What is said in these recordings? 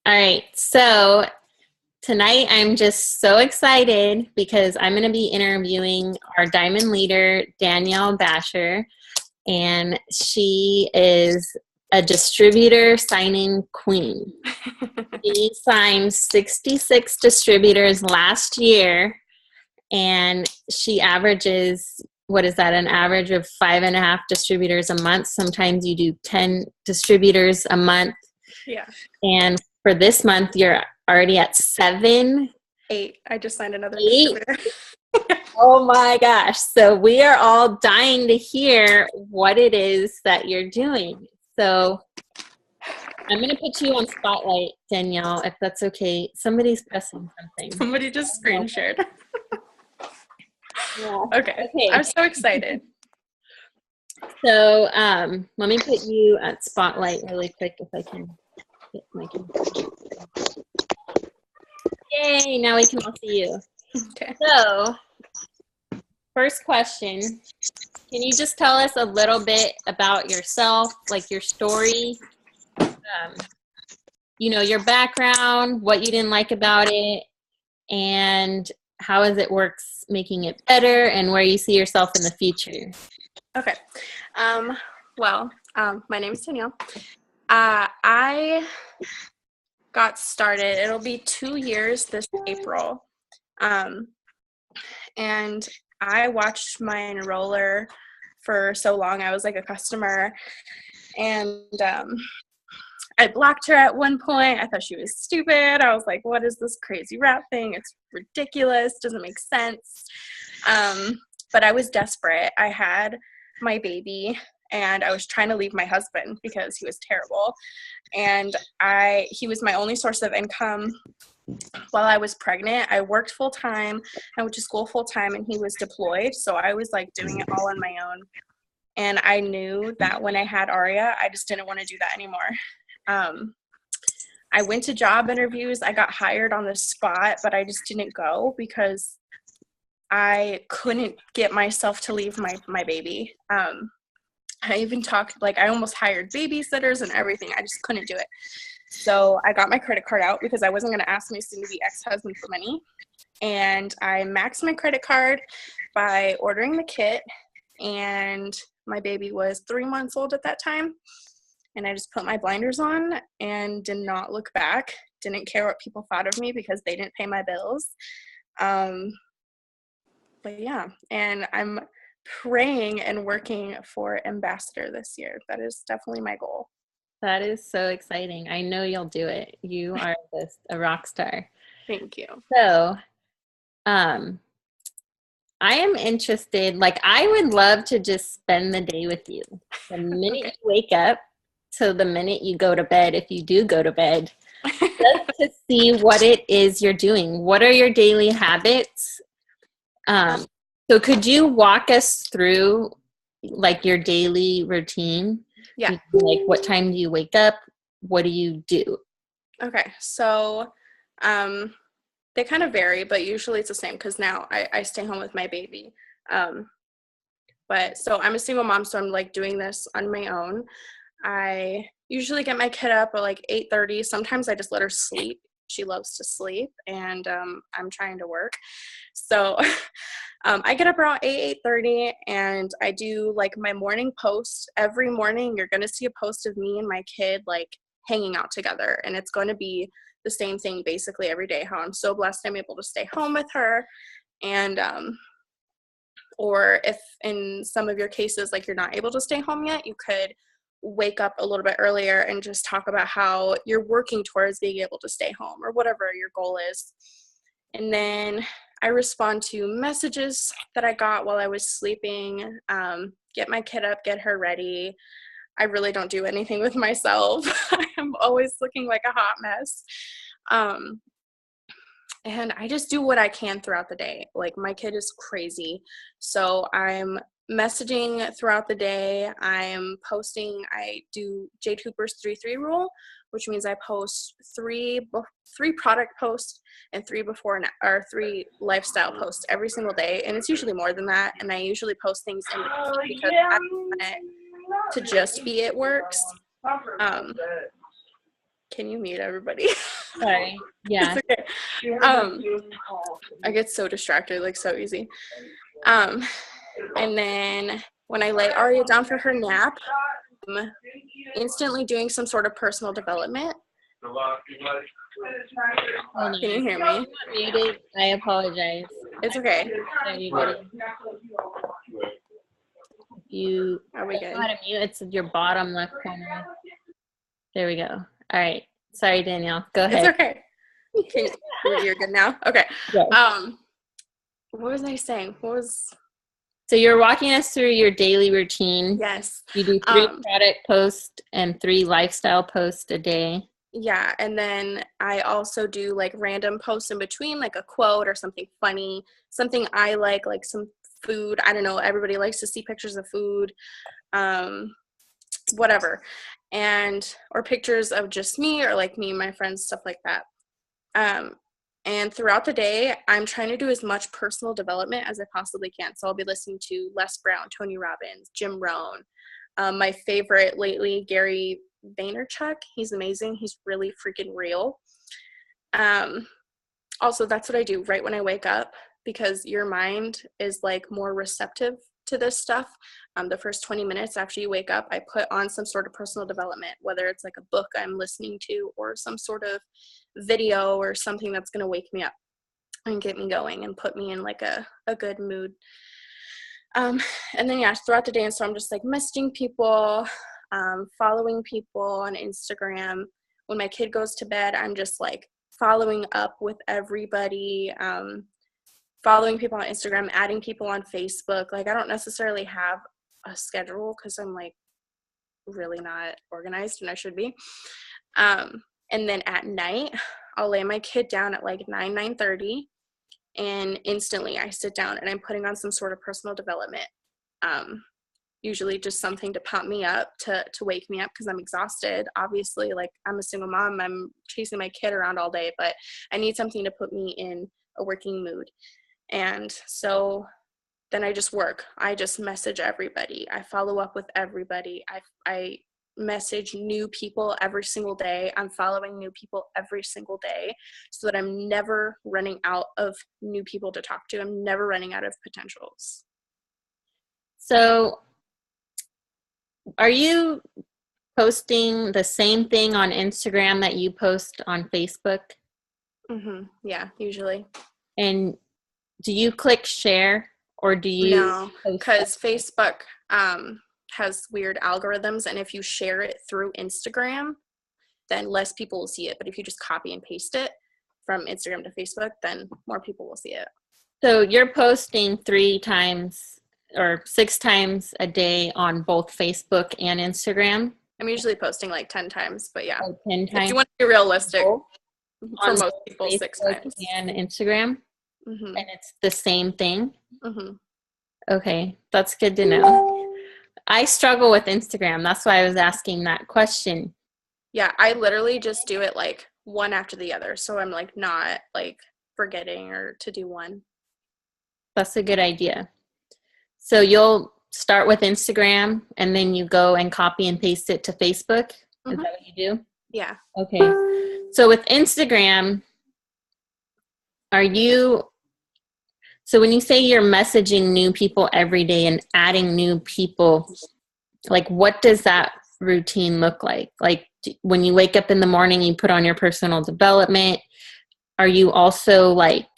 All right, so tonight I'm just so excited because I'm going to be interviewing our Diamond Leader Danielle Bashor, and she is a distributor signing queen. She signed 66 distributors last year, and she averages, what is that, an average of 5.5 distributors a month. Sometimes you do 10 distributors a month. Yeah. And for this month, you're already at 7. 8. I just signed another 8. distributor. Oh my gosh. So we are all dying to hear what it is that you're doing. So I'm going to put you on spotlight, Danielle, if that's okay. Somebody's pressing something. Somebody just screen shared. Yeah. Okay. I'm so excited. So let me put you at spotlight really quick if I can get my computer. Yay, now we can all see you. Okay. So, first question, can you just tell us a little bit about yourself, like your story, your background, what you didn't like about it, and how is it works making it better, and where you see yourself in the future? Okay. My name is Danielle. I got started, it'll be 2 years this April. And I watched my enroller for so long. I was like a customer, and I blocked her at one point. I thought she was stupid. I was like, what is this crazy rap thing? It's ridiculous, doesn't make sense. But I was desperate. I had my baby, and I was trying to leave my husband because he was terrible. And he was my only source of income. While I was pregnant, I worked full-time. I went to school full-time, and he was deployed. So I was like doing it all on my own. And I knew that when I had Aria, I just didn't want to do that anymore. I went to job interviews. I got hired on the spot, but I just didn't go because I couldn't get myself to leave my baby. I even I almost hired babysitters and everything. I just couldn't do it. So I got my credit card out because I wasn't going to ask my soon-to-be ex-husband for money. And I maxed my credit card by ordering the kit. And my baby was 3 months old at that time. And I just put my blinders on and did not look back. Didn't care what people thought of me because they didn't pay my bills. But yeah, and I'm praying and working for ambassador this year. That is definitely my goal. That is so exciting. I know you'll do it. You are just a rock star. Thank you. So, I am interested, I would love to just spend the day with you. The minute you wake up to the minute you go to bed, if you do go to bed, just to see what it is you're doing. What are your daily habits? So could you walk us through your daily routine? Yeah. What time do you wake up? What do you do? Okay. So they kind of vary, but usually it's the same because now I stay home with my baby. But so I'm a single mom, so I'm doing this on my own. I usually get my kid up at 8:30. Sometimes I just let her sleep. She loves to sleep, and I'm trying to work. So I get up around 8:30, and I do my morning post. Every morning you're going to see a post of me and my kid hanging out together, and it's going to be the same thing basically every day, how I'm so blessed I'm able to stay home with her. And or if in some of your cases you're not able to stay home yet, you could wake up a little bit earlier and just talk about how you're working towards being able to stay home or whatever your goal is. And then I respond to messages that I got while I was sleeping, get my kid up, get her ready. I really don't do anything with myself. I'm always looking like a hot mess. And I just do what I can throughout the day. My kid is crazy. So I'm messaging throughout the day. I'm posting. I do Jade Hooper's 3-3 rule, which means I post three product posts and 3 lifestyle posts every single day. And it's usually more than that. And I usually post things in between because I don't want it to just be it works. Can you mute everybody? Sorry. Yeah. It's okay. I get so distracted, like so easy. And then when I lay Aria down for her nap, I'm instantly doing some sort of personal development. Hold on. Can you hear me? Muted. I apologize. It's okay. Are you good? You Are we good? know how to mute? It's your bottom left corner. There we go. All right. Sorry, Danielle. Go ahead. It's okay. You're good now? Okay. Yes. What was I saying? So you're walking us through your daily routine. Yes. You do 3 product posts and 3 lifestyle posts a day. Yeah, and then I also do like random posts in between, like a quote or something funny, something I like some food. I don't know. Everybody likes to see pictures of food, whatever, or pictures of just me or like me and my friends, stuff like that. And throughout the day, I'm trying to do as much personal development as I possibly can. So I'll be listening to Les Brown, Tony Robbins, Jim Rohn. My favorite lately, Gary Vaynerchuk. He's amazing. He's really freaking real. Also, that's what I do right when I wake up, because your mind is like more receptive to this stuff. The first 20 minutes after you wake up, I put on some sort of personal development, whether it's like a book I'm listening to or some sort of video or something that's going to wake me up and get me going and put me in like a good mood. And then, yeah, throughout the day, and so I'm just like messaging people, following people on Instagram. When my kid goes to bed, I'm just like following up with everybody, following people on Instagram, adding people on Facebook. Like, I don't necessarily have a schedule because I'm like really not organized, and I should be. And then at night, I'll lay my kid down at like 9:30, and instantly I sit down and I'm putting on some sort of personal development. Usually just something to pump me up, to wake me up, because I'm exhausted. Obviously, like, I'm a single mom. I'm chasing my kid around all day, but I need something to put me in a working mood. And so then I just work. I just message everybody. I follow up with everybody. I message new people every single day. I'm following new people every single day so that I'm never running out of new people to talk to. I'm never running out of potentials. So are you posting the same thing on Instagram that you post on Facebook? Yeah, usually. And do you click share, or do you? No, because Facebook has weird algorithms, and if you share it through Instagram, then less people will see it. But if you just copy and paste it from Instagram to Facebook, then more people will see it. So you're posting 3 times or 6 times a day on both Facebook and Instagram? I'm usually posting like 10 times, but yeah. 10 times? If you want to be realistic, for on most people, Facebook 6 times. And Instagram? And it's the same thing? Okay, that's good to know. I struggle with Instagram. That's why I was asking that question. Yeah, I literally just do it like one after the other. So I'm like not like forgetting or to do one. That's a good idea. So you'll start with Instagram and then you go and copy and paste it to Facebook? Is that what you do? Yeah. Okay. So with Instagram, so when you say you're messaging new people every day and adding new people, like what does that routine look like? Like when you wake up in the morning, you put on your personal development. Are you also like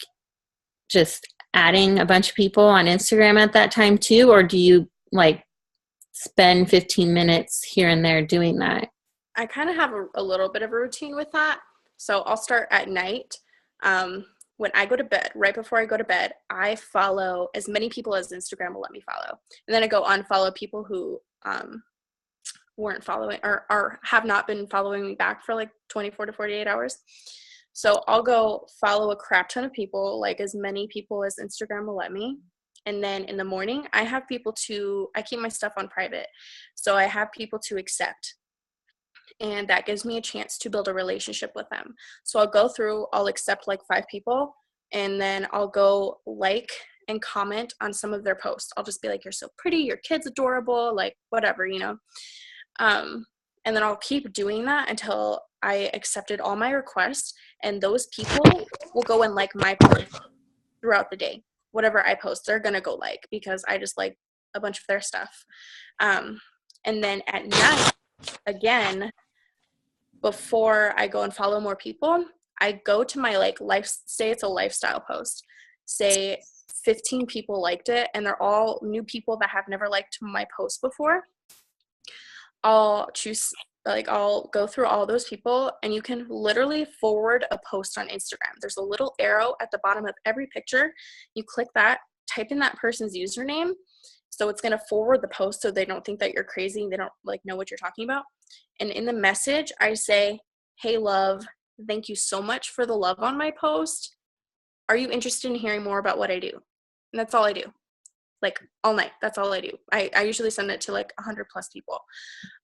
just adding a bunch of people on Instagram at that time too? Or do you like spend 15 minutes here and there doing that? I kind of have a little bit of a routine with that. So I'll start at night. When I go to bed, right before I go to bed, I follow as many people as Instagram will let me follow. And then I go unfollow people who weren't following or have not been following me back for like 24 to 48 hours. So I'll go follow a crap ton of people, like as many people as Instagram will let me. And then in the morning, I keep my stuff on private. So I have people to accept. And that gives me a chance to build a relationship with them. So I'll accept like 5 people, and then I'll go like and comment on some of their posts. I'll just be like, you're so pretty, your kid's adorable, like whatever, you know. And then I'll keep doing that until I accepted all my requests, and those people will go and like my post throughout the day. Whatever I post, they're going to go like, because I just like a bunch of their stuff. And then at night, again, before I go and follow more people, I go to my like say it's a lifestyle post, say 15 people liked it, and they're all new people that have never liked my post before. I'll go through all those people, and you can literally forward a post on Instagram. There's a little arrow at the bottom of every picture. You click that, type in that person's username. So it's going to forward the post so they don't think that you're crazy and they don't like know what you're talking about. And in the message, I say, hey, love, thank you so much for the love on my post. Are you interested in hearing more about what I do? And that's all I do. Like all night. That's all I do. I usually send it to like 100 plus people.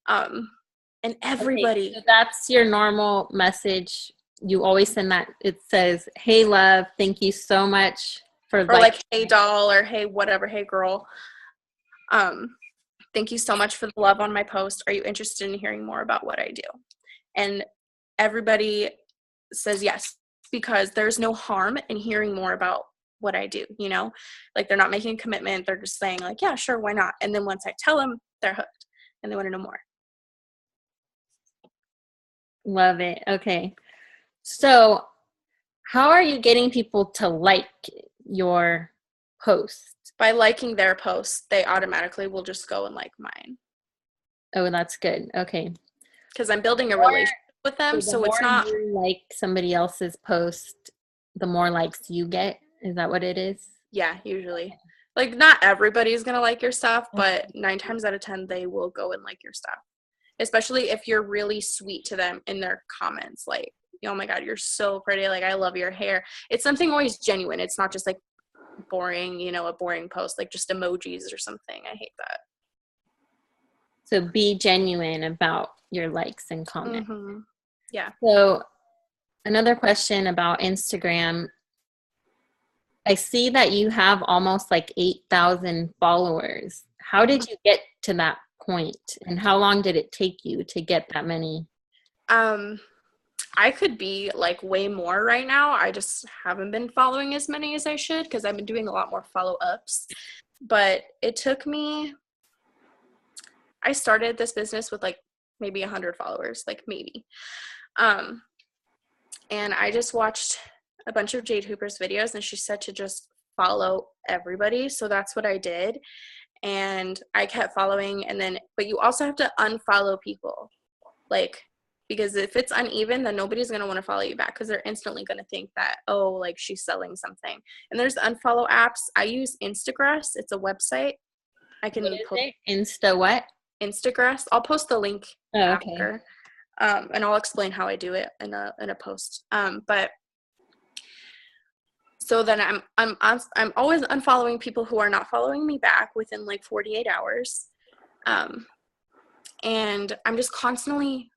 And everybody. Okay, so that's your normal message. You always send that. It says, hey, love, thank you so much for like hey, doll, or hey, whatever, hey, girl. Thank you so much for the love on my post. Are you interested in hearing more about what I do? And everybody says yes, because there's no harm in hearing more about what I do, you know? Like they're not making a commitment. They're just saying like, yeah, sure, why not? And then once I tell them, they're hooked and they want to know more. Love it. Okay. So how are you getting people to like your post? By liking their posts, they automatically will just go and like mine. Oh, that's good. Okay. Because I'm building a relationship with them, so it's not you like somebody else's post, the more likes you get. Is that what it is? Yeah, usually. Like not everybody's gonna like your stuff, but 9 times out of 10 they will go and like your stuff. Especially if you're really sweet to them in their comments, like, oh my god, you're so pretty, like I love your hair. It's something always genuine. It's not just like boring, you know, a boring post, like just emojis or something. I hate that. So be genuine about your likes and comments. Mm-hmm. Yeah. So another question about Instagram. I see that you have almost like 8,000 followers. How did you get to that point, and how long did it take you to get that many? I could be like way more right now. I just haven't been following as many as I should because I've been doing a lot more follow-ups. But it took me, I started this business with like maybe 100 followers, like maybe. And I just watched a bunch of Jade Hooper's videos, and she said to just follow everybody. So that's what I did. And I kept following, but you also have to unfollow people. Like, because if it's uneven, then nobody's going to want to follow you back because they're instantly going to think that, oh, like she's selling something. And there's unfollow apps. I use Instagress. It's a website. I can post Insta what? Instagress. I'll post the link after. And I'll explain how I do it in a post. But so then I'm always unfollowing people who are not following me back within like 48 hours. And I'm just constantly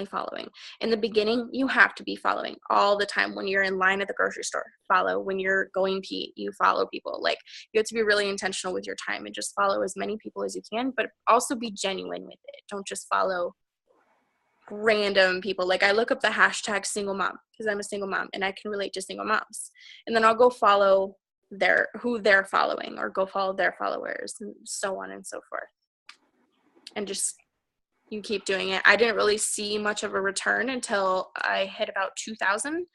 following. In the beginning, you have to be following all the time. When you're in line at the grocery store, follow. When you're going pee, you follow people. Like, you have to be really intentional with your time and just follow as many people as you can, but also be genuine with it. Don't just follow random people. Like, I look up the hashtag single mom because I'm a single mom and I can relate to single moms. And then I'll go follow who they're following, or go follow their followers, and so on and so forth. And just, you keep doing it. I didn't really see much of a return until I hit about 2,000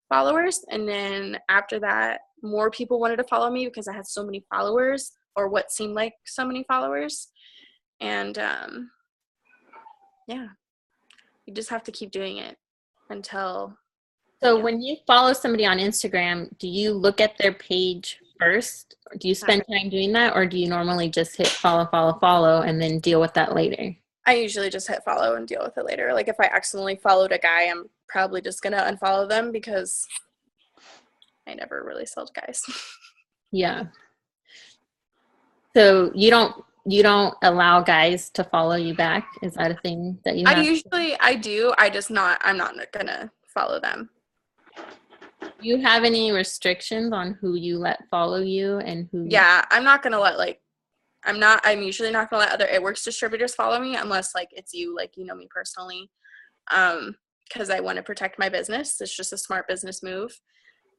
followers. And then after that, more people wanted to follow me because I had so many followers, or what seemed like so many followers. And yeah, you just have to keep doing it until. So when you follow somebody on Instagram, do you look at their page first? Or do you spend time doing that? Or do you normally just hit follow, and then deal with that later? I usually just hit follow and deal with it later. Like, if I accidentally followed a guy, I'm probably just going to unfollow them because I never really sell to guys. Yeah. So you don't allow guys to follow you back? Is that a thing that you have? I do. I'm not going to follow them. Do you have any restrictions on who you let follow you and who? Yeah, I'm not going to let I'm usually not going to let other It Works distributors follow me unless like it's you, like, you know me personally. because I want to protect my business. It's just a smart business move.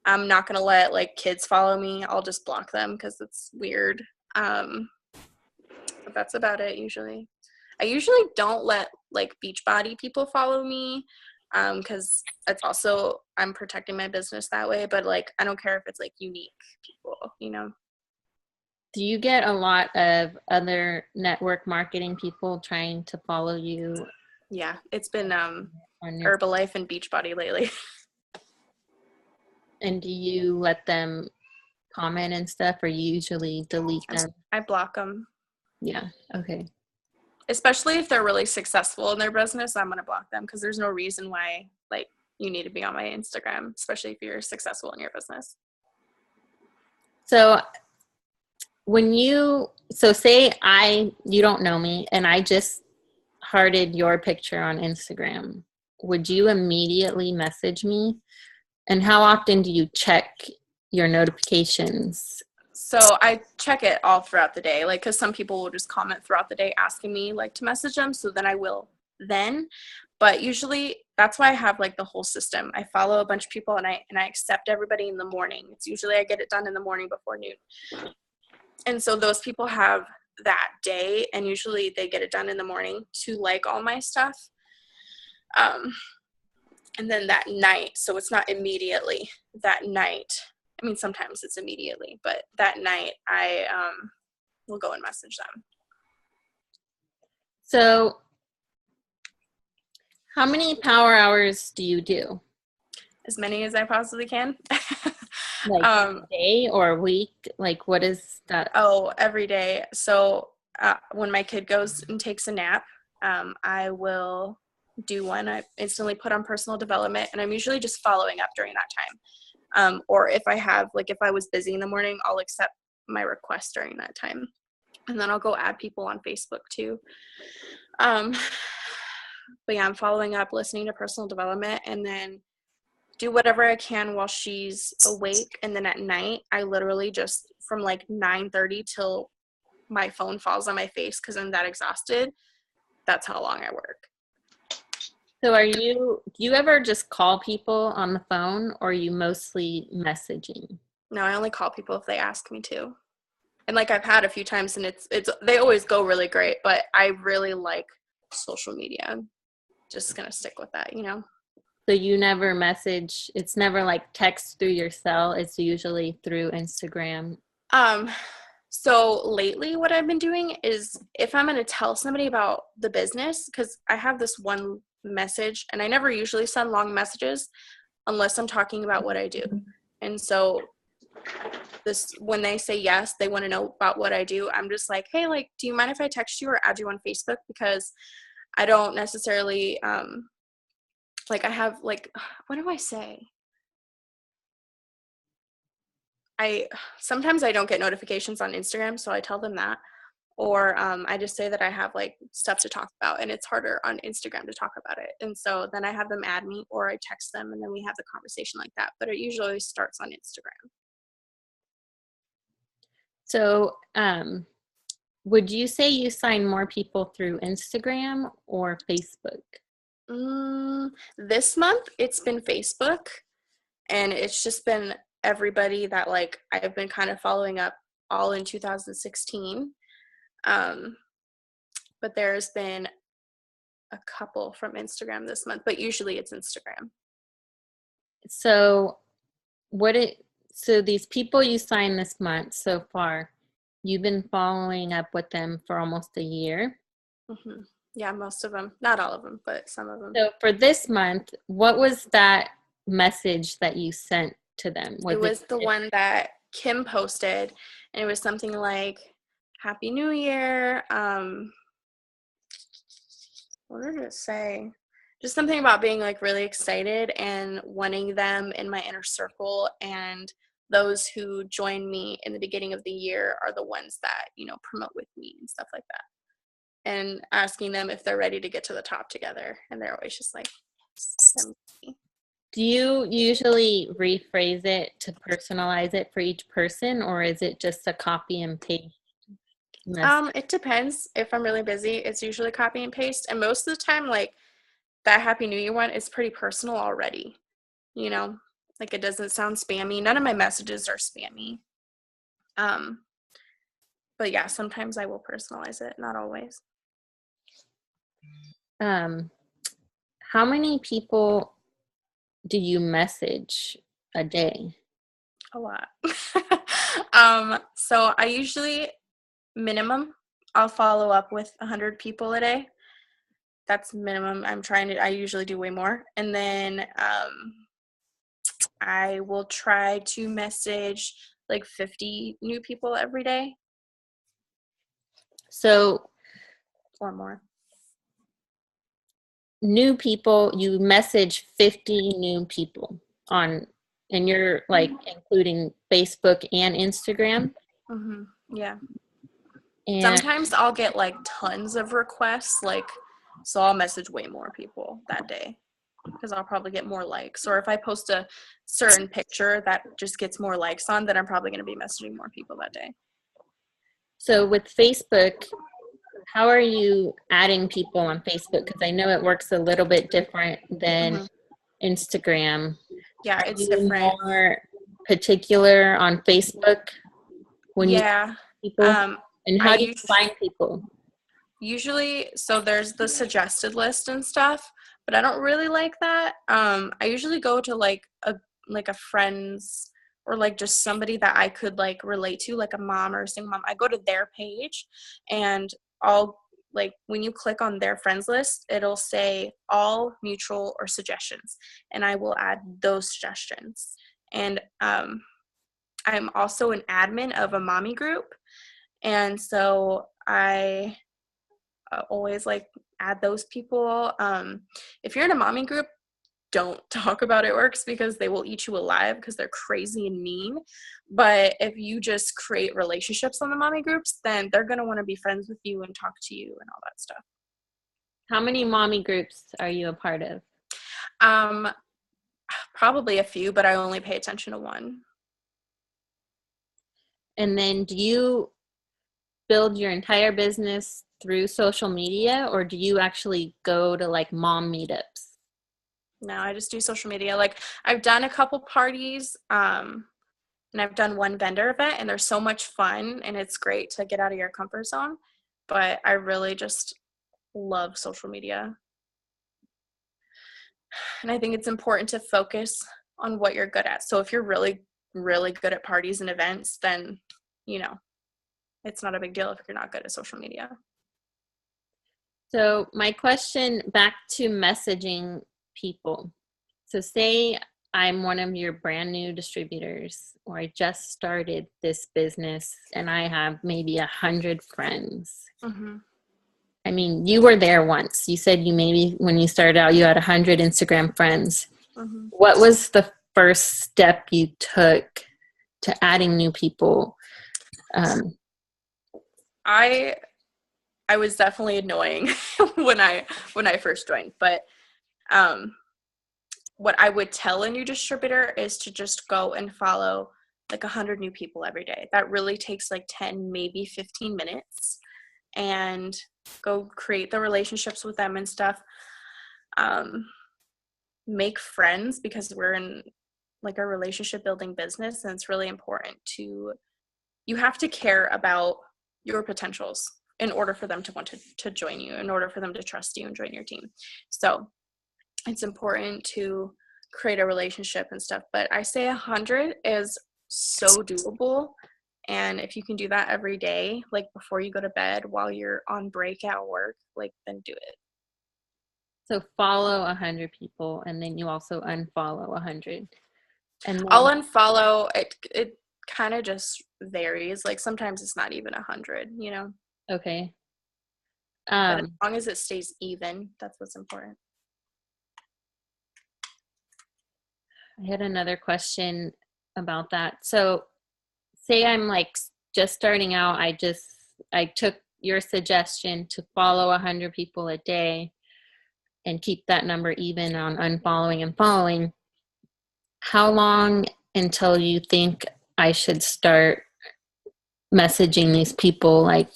I'm not going to let like kids follow me. I'll just block them because it's weird. But that's about it usually. I usually don't let like Beachbody people follow me because it's also, I'm protecting my business that way. But like, I don't care if it's like unique people, you know. Do you get a lot of other network marketing people trying to follow you? Yeah, it's been on your, Herbalife and Beachbody lately. and do you let them comment and stuff, or you usually delete them? I block them. Yeah. Okay. Especially if they're really successful in their business, I'm going to block them because there's no reason why like you need to be on my Instagram, especially if you're successful in your business. So say you don't know me and I just hearted your picture on Instagram, would you immediately message me? And how often do you check your notifications? So I check it all throughout the day, like, because some people will just comment throughout the day asking me like to message them, so then I will then. But usually that's why I have like the whole system. I follow a bunch of people and I accept everybody in the morning. It's usually I get it done in the morning before noon. And so those people have that day, and usually they get it done in the morning to like all my stuff. And then that night, so it's not immediately that night. I mean, sometimes it's immediately, but that night I will go and message them. So how many power hours do you do? As many as I possibly can. Like a day or a week? Like what is that? Oh, every day. So when my kid goes and takes a nap, I will do one. I instantly put on personal development, and I'm usually just following up during that time. Or if I was busy in the morning, I'll accept my request during that time. And then I'll go add people on Facebook too. But yeah, I'm following up, listening to personal development, and then do whatever I can while she's awake. And then at night, I literally just from like 9:30 till my phone falls on my face because I'm that exhausted. That's how long I work. So do you ever just call people on the phone, or are you mostly messaging? No, I only call people if they ask me to. And like I've had a few times, and it's they always go really great, but I really like social media. I'm just going to stick with that, you know? So you never message, it's never like text through your cell, it's usually through Instagram. So lately what I've been doing is if I'm going to tell somebody about the business, because I have this one message, and I never usually send long messages unless I'm talking about what I do. And so when they say yes, they want to know about what I do, I'm just like, hey, like, do you mind if I text you or add you on Facebook? Because I don't necessarily, like I have like, what do I say? Sometimes I don't get notifications on Instagram, so I tell them that. Or I just say that I have like stuff to talk about, and it's harder on Instagram to talk about it. And so then I have them add me, or I text them, and then we have the conversation like that. But it usually starts on Instagram. So would you say you sign more people through Instagram or Facebook? This month it's been Facebook, and it's just been everybody that like I've been kind of following up all in 2016. But there's been a couple from Instagram this month, but usually it's Instagram. So so these people you signed this month so far, you've been following up with them for almost a year? Mm-hmm. Yeah, most of them. Not all of them, but some of them. So for this month, what was that message that you sent to them? It was the one that Kim posted, and it was something like, Happy New Year. What did it say? Just something about being like really excited and wanting them in my inner circle, and those who join me in the beginning of the year are the ones that, you know, promote with me and stuff like that. And asking them if they're ready to get to the top together. And they're always just like, do you usually rephrase it to personalize it for each person, or is it just a copy and paste message? It depends. If I'm really busy, it's usually copy and paste. And most of the time, like, that Happy New Year one is pretty personal already, you know, like it doesn't sound spammy. None of my messages are spammy. But yeah, sometimes I will personalize it, not always. How many people do you message a day? A lot. So I usually minimum, I'll follow up with 100 people a day. That's minimum. I usually do way more. And then I will try to message like 50 new people every day. So Or more. new people, you message 50 new people and you're like including Facebook and Instagram. Mm-hmm. Yeah. And Sometimes I'll get like tons of requests, like, so I'll message way more people that day because I'll probably get more likes. Or if I post a certain picture that just gets more likes on, then I'm probably going to be messaging more people that day. so with Facebook, how are you adding people on Facebook? Because I know it works a little bit different than Instagram. Yeah, Are it's you different. more particular on Facebook when you Yeah. people? And how do you I find people? usually, so there's the suggested list and stuff, but I don't really like that. I usually go to like a friend's or like just somebody that I could like relate to, like a mom or a single mom. I go to their page and I'll like when you click on their friends list, it'll say all mutual or suggestions, and I will add those suggestions. And I'm also an admin of a mommy group, and so I always like add those people. If you're in a mommy group, don't talk about it works because they will eat you alive because they're crazy and mean. But if you just create relationships on the mommy groups, then they're going to want to be friends with you and talk to you and all that stuff. How many mommy groups are you a part of? Probably a few, but I only pay attention to one. And then do you build your entire business through social media, or do you actually go to like mom meetups? No, I just do social media. Like I've done a couple parties, and I've done one vendor event, and they're so much fun and it's great to get out of your comfort zone. But I really just love social media. And I think it's important to focus on what you're good at. So if you're really, really good at parties and events, then, it's not a big deal if you're not good at social media. So my question back to messaging people. So say I'm one of your brand new distributors, or I just started this business and I have maybe 100 friends. Mm-hmm. I mean, you were there once. You said you maybe when you started out, you had 100 Instagram friends. Mm-hmm. What was the first step you took to adding new people? I was definitely annoying when I first joined, but what I would tell a new distributor is to just go and follow like 100 new people every day. That really takes like 10, maybe 15 minutes, and go create the relationships with them and stuff. Make friends because we're in like a relationship building business, and it's really important you have to care about your potentials in order for them to want to join you, in order for them to trust you and join your team. So it's important to create a relationship and stuff, but I say 100 is so doable. And if you can do that every day, like before you go to bed, while you're on break at work, like then do it. So follow 100 people, and then you also unfollow 100. And then, I'll unfollow it. It kind of just varies. Like sometimes it's not even 100, okay. But as long as it stays even, that's what's important. I had another question about that. So say I'm like just starting out, I took your suggestion to follow 100 people a day and keep that number even on unfollowing and following. How long until you think I should start messaging these people like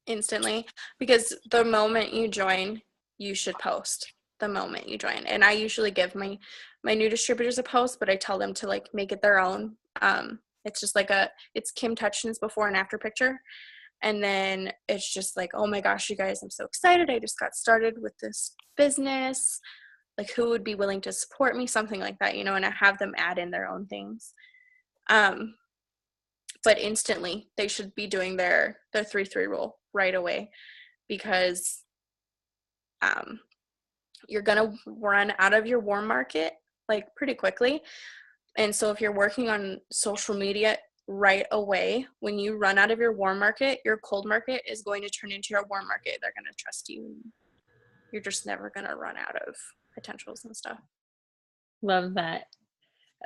Instantly, because the moment you join, you should post. the moment you join. And I usually give my new distributors a post, but I tell them to like make it their own. It's just like it's Kim Touchin's before and after picture. And then it's just like, oh my gosh, you guys, I'm so excited. I just got started with this business. Like, who would be willing to support me? Something like that, and I have them add in their own things. But instantly they should be doing their 3-3 rule right away, because you're going to run out of your warm market like pretty quickly. And so if you're working on social media right away, when you run out of your warm market, your cold market is going to turn into your warm market. They're going to trust you. You're just never going to run out of potentials and stuff. Love that.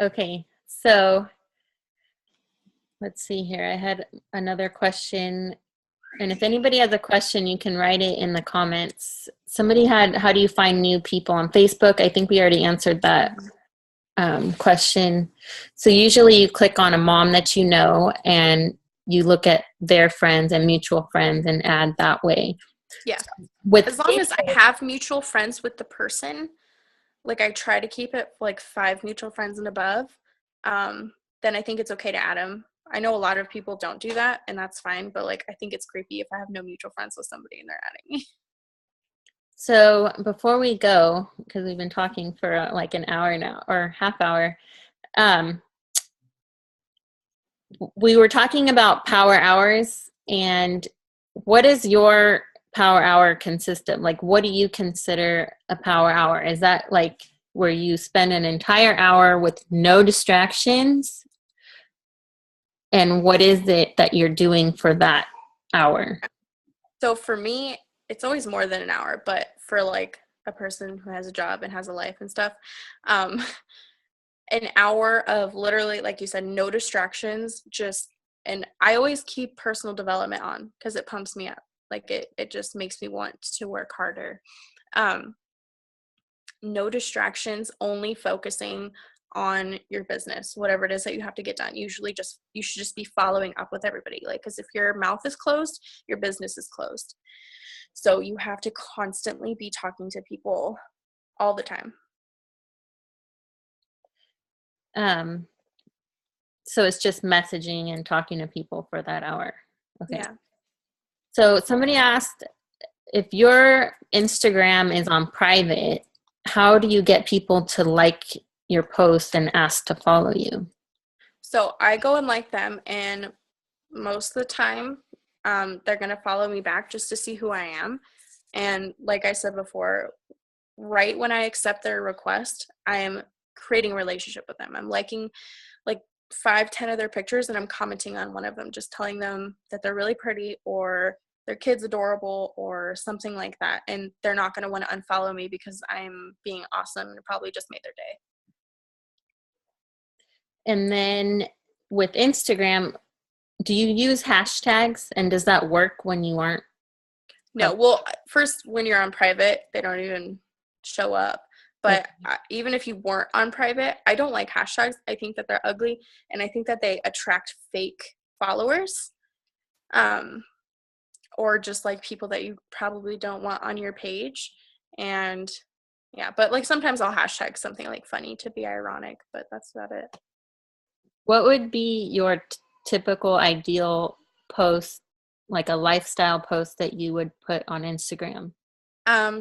Okay, so let's see here. I had another question. And if anybody has a question, you can write it in the comments. Somebody had, how do you find new people on Facebook? I think we already answered that question. So usually you click on a mom that you know and you look at their friends and mutual friends and add that way. Yeah. With as long as I have mutual friends with the person, like I try to keep it like 5 mutual friends and above, then I think it's okay to add them. I know a lot of people don't do that, and that's fine, but like I think it's creepy if I have no mutual friends with somebody and they're adding me. So before we go, because we've been talking for like an hour now or half hour, we were talking about power hours, and what is your power hour consist of? Like, what do you consider a power hour? Is that like where you spend an entire hour with no distractions? And what is it that you're doing for that hour? So for me, it's always more than an hour, but for like a person who has a job and has a life and stuff, an hour of literally, like you said, no distractions, and I always keep personal development on because it pumps me up. Like it just makes me want to work harder. No distractions, only focusing on your business, whatever it is that you have to get done. You should just be following up with everybody. Like, because if your mouth is closed, your business is closed. So you have to constantly be talking to people all the time. So it's just messaging and talking to people for that hour. Okay. Yeah. So somebody asked, if your Instagram is on private, how do you get people to like your post and ask to follow you? So I go and like them, and most of the time, they're going to follow me back just to see who I am. And like I said before, right when I accept their request, I am creating a relationship with them. I'm liking like 5-10 of their pictures, and I'm commenting on one of them, just telling them that they're really pretty or their kid's adorable or something like that. And they're not going to want to unfollow me because I'm being awesome and probably just made their day. And then with Instagram, do you use hashtags, and does that work when you aren't? No, well, first, when you're on private, they don't even show up. But even if you weren't on private, I don't like hashtags. I think that they're ugly, and I think that they attract fake followers, or just like people that you probably don't want on your page. And yeah, but like sometimes I'll hashtag something like funny to be ironic, but that's about it. What would be your typical ideal post, like a lifestyle post that you would put on Instagram?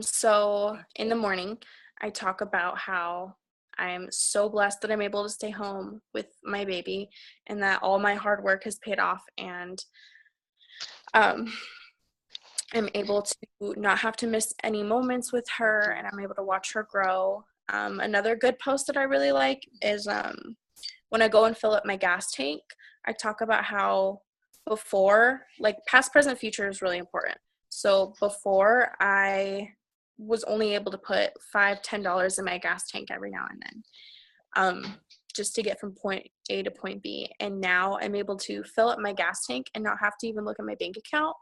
So in the morning, I talk about how I'm so blessed that I'm able to stay home with my baby and that all my hard work has paid off, and I'm able to not have to miss any moments with her, and I'm able to watch her grow. Another good post that I really like is when I go and fill up my gas tank, I talk about how before, like past, present, future is really important. So before, I was only able to put $5-10 in my gas tank every now and then, just to get from point A to point B. And now I'm able to fill up my gas tank and not have to even look at my bank account.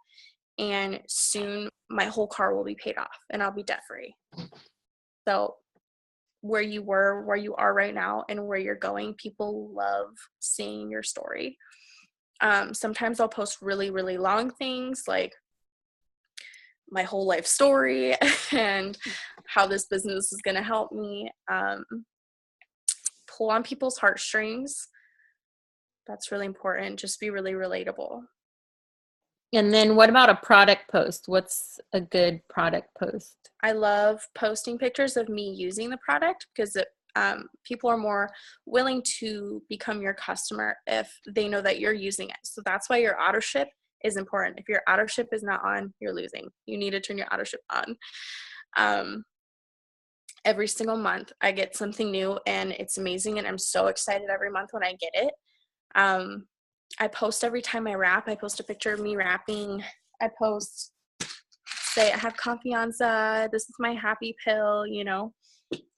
And soon my whole car will be paid off and I'll be debt free. So where you were, where you are right now, and where you're going, people love seeing your story. Sometimes I'll post really, really long things, like my whole life story and how this business is going to help me. Pull on people's heartstrings. That's really important. Just be really relatable. And then what about a product post? What's a good product post? I love posting pictures of me using the product because people are more willing to become your customer if they know that you're using it. So that's why your auto ship is important. If your auto ship is not on, you're losing. You need to turn your auto ship on. Every single month I get something new and it's amazing, and I'm so excited every month when I get it. I post every time I wrap. I post a picture of me wrapping. I post, say I have confianza, this is my happy pill, you know.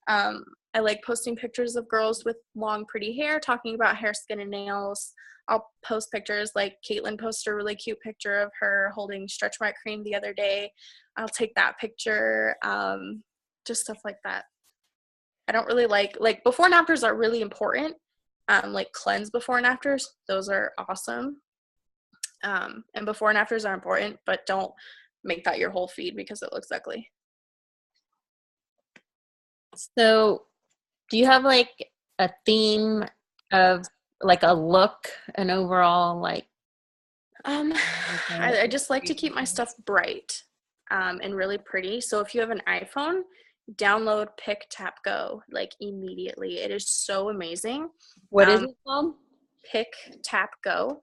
I like posting pictures of girls with long pretty hair talking about hair, skin, and nails. I'll post pictures, like Caitlin posted a really cute picture of her holding stretch mark cream the other day. I'll take that picture. Just stuff like that. I don't really like before and afters are really important. Like cleanse before and afters, those are awesome. And before and afters are important, but don't make that your whole feed because it looks ugly. So do you have like a theme of like a look, an overall like? I just like to keep my stuff bright and really pretty. So if you have an iPhone, download Pick Tap Go like immediately. It is so amazing. What is it called? Pick Tap Go.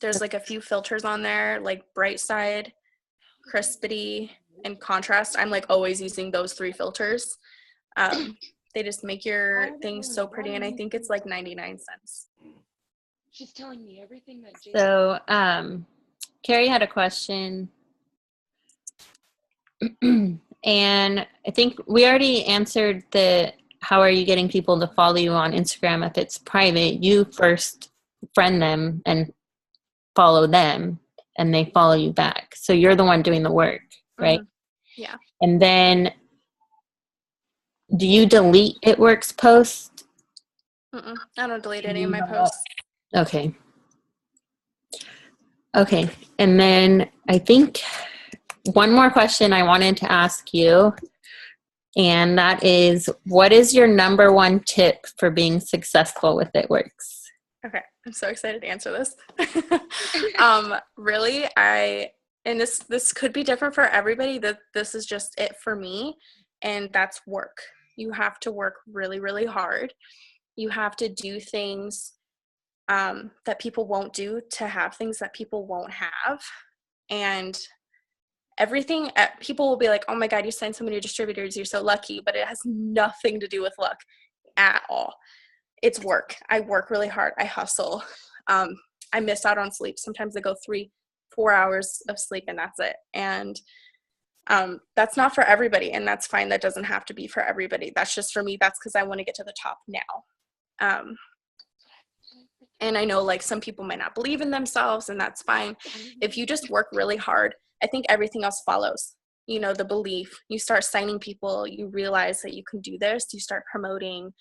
There's like a few filters on there, like bright side, crispity, and contrast. I'm like always using those 3 filters. They just make your things so pretty, and I think it's like 99 cents. She's telling me everything that Jason. So Carrie had a question. And I think we already answered the how are you getting people to follow you on Instagram if it's private. You first friend them and follow them, and they follow you back. So you're the one doing the work, right? Mm-hmm. Yeah. And then do you delete It Works post? I don't delete any of my posts. Okay. Okay. And then I think one more question I wanted to ask you, and that is, what is your number one tip for being successful with It Works? Okay. I'm so excited to answer this. Really, and this could be different for everybody, that this is just it for me, and that's work. You have to work really, really hard. You have to do things that people won't do to have things that people won't have. And everything, people will be like, oh my God, you signed so many distributors, you're so lucky, but it has nothing to do with luck at all. It's work. I work really hard. I hustle. I miss out on sleep. Sometimes I go 3-4 hours of sleep and that's it. And that's not for everybody, and that's fine. That doesn't have to be for everybody. That's just for me. That's because I want to get to the top now. And I know like some people might not believe in themselves, and that's fine. If you just work really hard, I think everything else follows. You know, the belief. You start signing people. You realize that you can do this. You start promoting.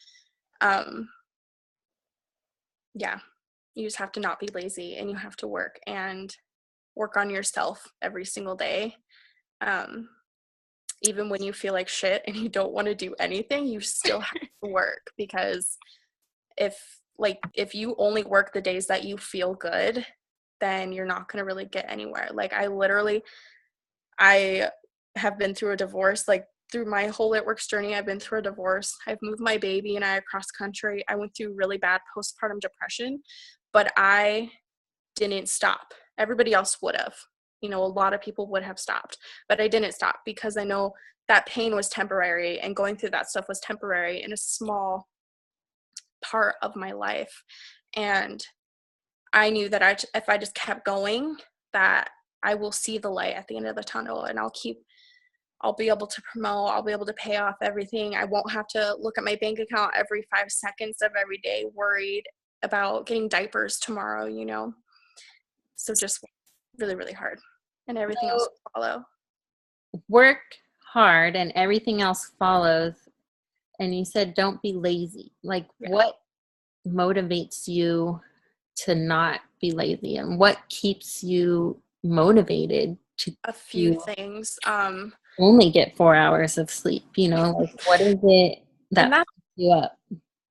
Yeah, you just have to not be lazy, and you have to work on yourself every single day. Even when you feel like shit and you don't want to do anything, you still have to work, because if you only work the days that you feel good, then you're not going to really get anywhere. Like I have been through a divorce. Like through my whole It Works journey, I've been through a divorce. I've moved my baby and I across country. I went through really bad postpartum depression, but I didn't stop. Everybody else would have. You know, a lot of people would have stopped, but I didn't stop because I know that pain was temporary, and going through that stuff was temporary in a small part of my life. And I knew that if I just kept going, that I will see the light at the end of the tunnel, and I'll be able to promote, I'll be able to pay off everything. I won't have to look at my bank account every 5 seconds of every day, worried about getting diapers tomorrow, you know? So just really, really hard, and everything else will follow. Work hard and everything else follows. And you said don't be lazy. Like, what motivates you to not be lazy, and what keeps you motivated to A few do things. only get 4 hours of sleep? Like what is it And that picks you up?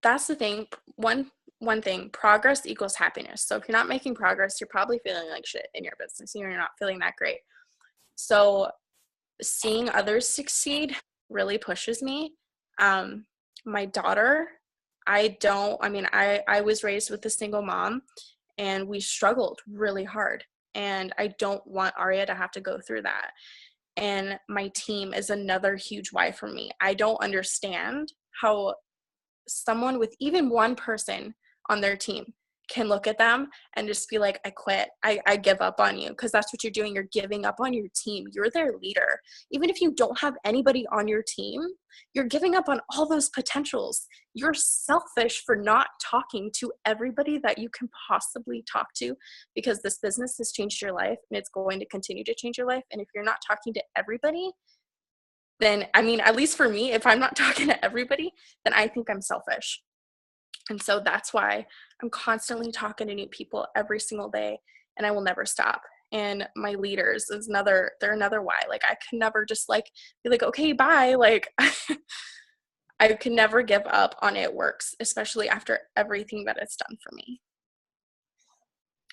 that's the thing. One thing, progress equals happiness. So if you're not making progress, you're probably feeling like shit in your business. You're not feeling that great. So seeing others succeed really pushes me. My daughter, I was raised with a single mom, and we struggled really hard. And I don't want Aria to have to go through that. And my team is another huge why for me. I don't understand how someone with even one person on their team can look at them and just be like, I quit. I give up on you. Because that's what you're doing. You're giving up on your team. You're their leader. Even if you don't have anybody on your team, you're giving up on all those potentials. You're selfish for not talking to everybody that you can possibly talk to, because this business has changed your life and it's going to continue to change your life. And if you're not talking to everybody, then, at least for me, if I'm not talking to everybody, then I think I'm selfish. And so that's why I'm constantly talking to new people every single day, and I will never stop. And my leaders they're another why. Like, I can never just be like, okay, bye. Like, I can never give up on It Works, especially after everything that it's done for me.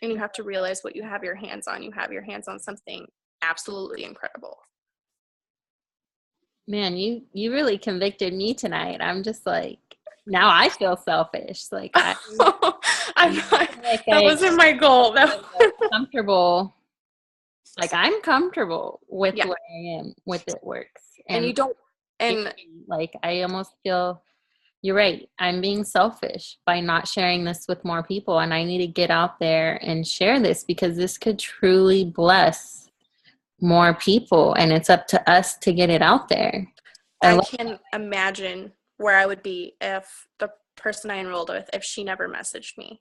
And you have to realize what you have your hands on. You have your hands on something absolutely incredible. Man, you really convicted me tonight. I'm just like, now I feel selfish. Like That wasn't my goal. Comfortable. Like I'm comfortable with Yeah. where I am with It Works. And you don't, and like I almost feel you're right. I'm being selfish by not sharing this with more people, and I need to get out there and share this because this could truly bless more people, and it's up to us to get it out there. I can imagine where I would be if the person I enrolled with, if she never messaged me.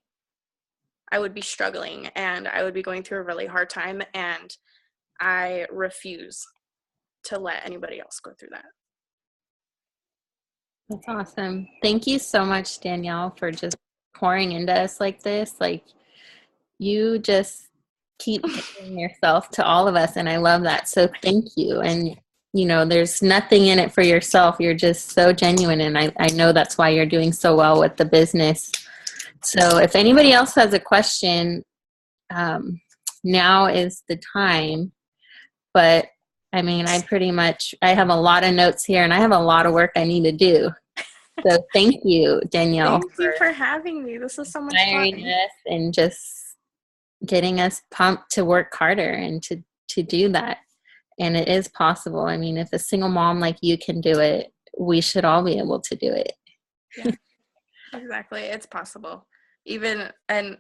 I would be struggling, and I would be going through a really hard time, and I refuse to let anybody else go through that. That's awesome. Thank you so much, Danielle, for just pouring into us like this. Like, you just keep giving yourself to all of us, and I love that. So thank you. And there's nothing in it for yourself. You're just so genuine, and I know that's why you're doing so well with the business. So if anybody else has a question, now is the time. But I have a lot of notes here, and I have a lot of work I need to do. So thank you, Danielle. Thank you for having me. This is so much fun. Us and just getting us pumped to work harder and to do that. And it is possible. If a single mom like you can do it, we should all be able to do it. Yeah, exactly. It's possible. And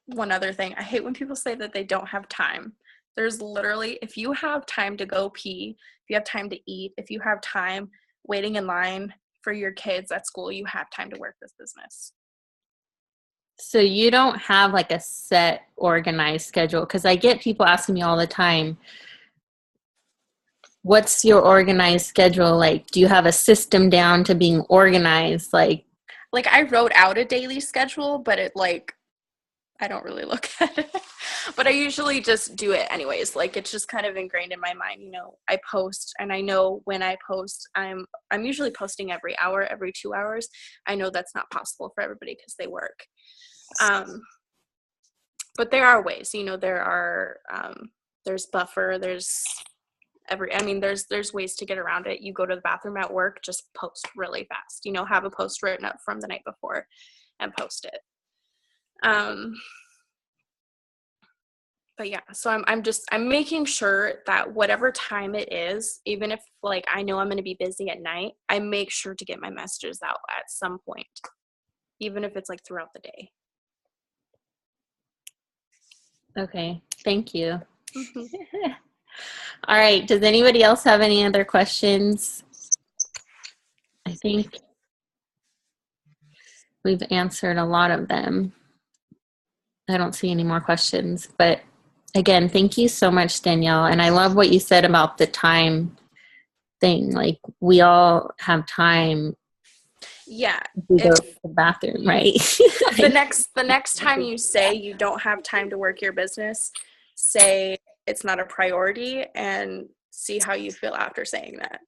one other thing, I hate when people say that they don't have time. There's literally, if you have time to go pee, if you have time to eat, if you have time waiting in line for your kids at school, you have time to work this business. So you don't have like a set organized schedule? Because I get people asking me all the time, what's your organized schedule like? Do you have a system down to being organized? Like I wrote out a daily schedule, but I don't really look at it. But I usually just do it anyways. It's just kind of ingrained in my mind. I post, and I know when I post, I'm usually posting every hour, every 2 hours. I know that's not possible for everybody because they work. But there are ways. There's buffer. There's ways to get around it. You go to the bathroom at work, just post really fast. Have a post written up from the night before and post it. But yeah, so I'm making sure that whatever time it is, even if I know I'm going to be busy at night, I make sure to get my messages out at some point, even if it's throughout the day. Okay, thank you. Mm-hmm. All right, does anybody else have any other questions? I think we've answered a lot of them. I don't see any more questions, but again, thank you so much, Danielle. And I love what you said about the time thing. We all have time. Yeah. To go to the bathroom, right? The next time you say you don't have time to work your business, say it's not a priority, and see how you feel after saying that.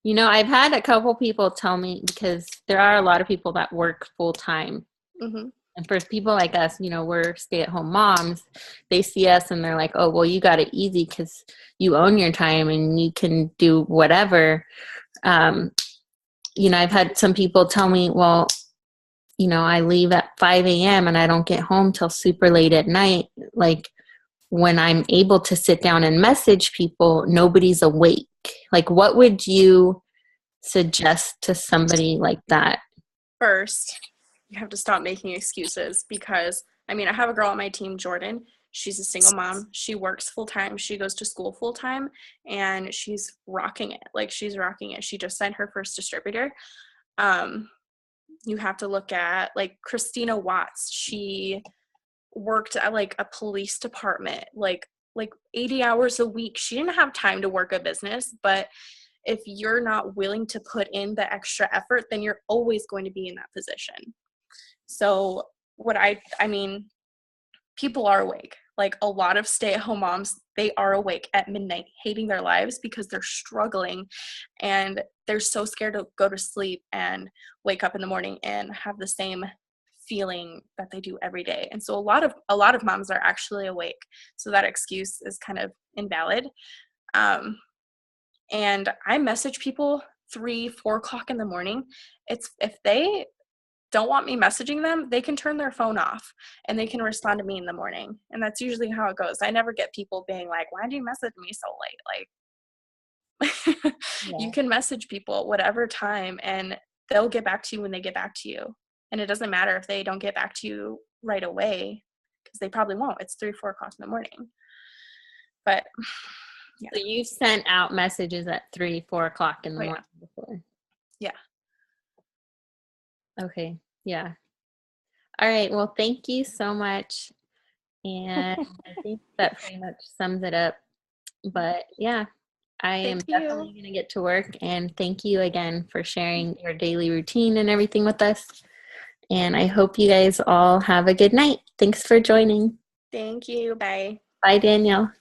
You know, I've had a couple people tell me, because there are a lot of people that work full time. Mm-hmm. And for people like us, you know, we're stay-at-home moms, they see us and they're like, oh, well, you got it easy because you own your time and you can do whatever. You know, I've had some people tell me, well, you know, I leave at 5 a.m. and I don't get home till super late at night. Like, when I'm able to sit down and message people, nobody's awake. Like, what would you suggest to somebody like that? First, you have to stop making excuses, because I mean, I have a girl on my team, Jordan. She's a single mom. She works full time. She goes to school full time, and she's rocking it. Like, she's rocking it. She just signed her first distributor. You have to look at like Christina Watts. She worked at like a police department, like 80 hours a week. She didn't have time to work a business, but if you're not willing to put in the extra effort, then you're always going to be in that position. So I mean, people are awake. Like, a lot of stay-at-home moms, they are awake at midnight, hating their lives because they're struggling, and they're so scared to go to sleep and wake up in the morning and have the same feeling that they do every day. And so a lot of moms are actually awake. So that excuse is kind of invalid. And I message people 3-4 o'clock in the morning. It's, if they don't want me messaging them, they can turn their phone off and they can respond to me in the morning. And that's usually how it goes. I never get people being like, why did you message me so late? Like, you can message people at whatever time and they'll get back to you when they get back to you. And it doesn't matter if they don't get back to you right away, because they probably won't. It's 3-4 o'clock in the morning. But yeah. So you sent out messages at 3-4 o'clock in the morning before? Yeah. Okay. Yeah. All right. Well, thank you so much. And I think that pretty much sums it up. But yeah, I am definitely going to get to work. And thank you again for sharing your daily routine and everything with us. And I hope you guys all have a good night. Thanks for joining. Thank you. Bye. Bye, Danielle.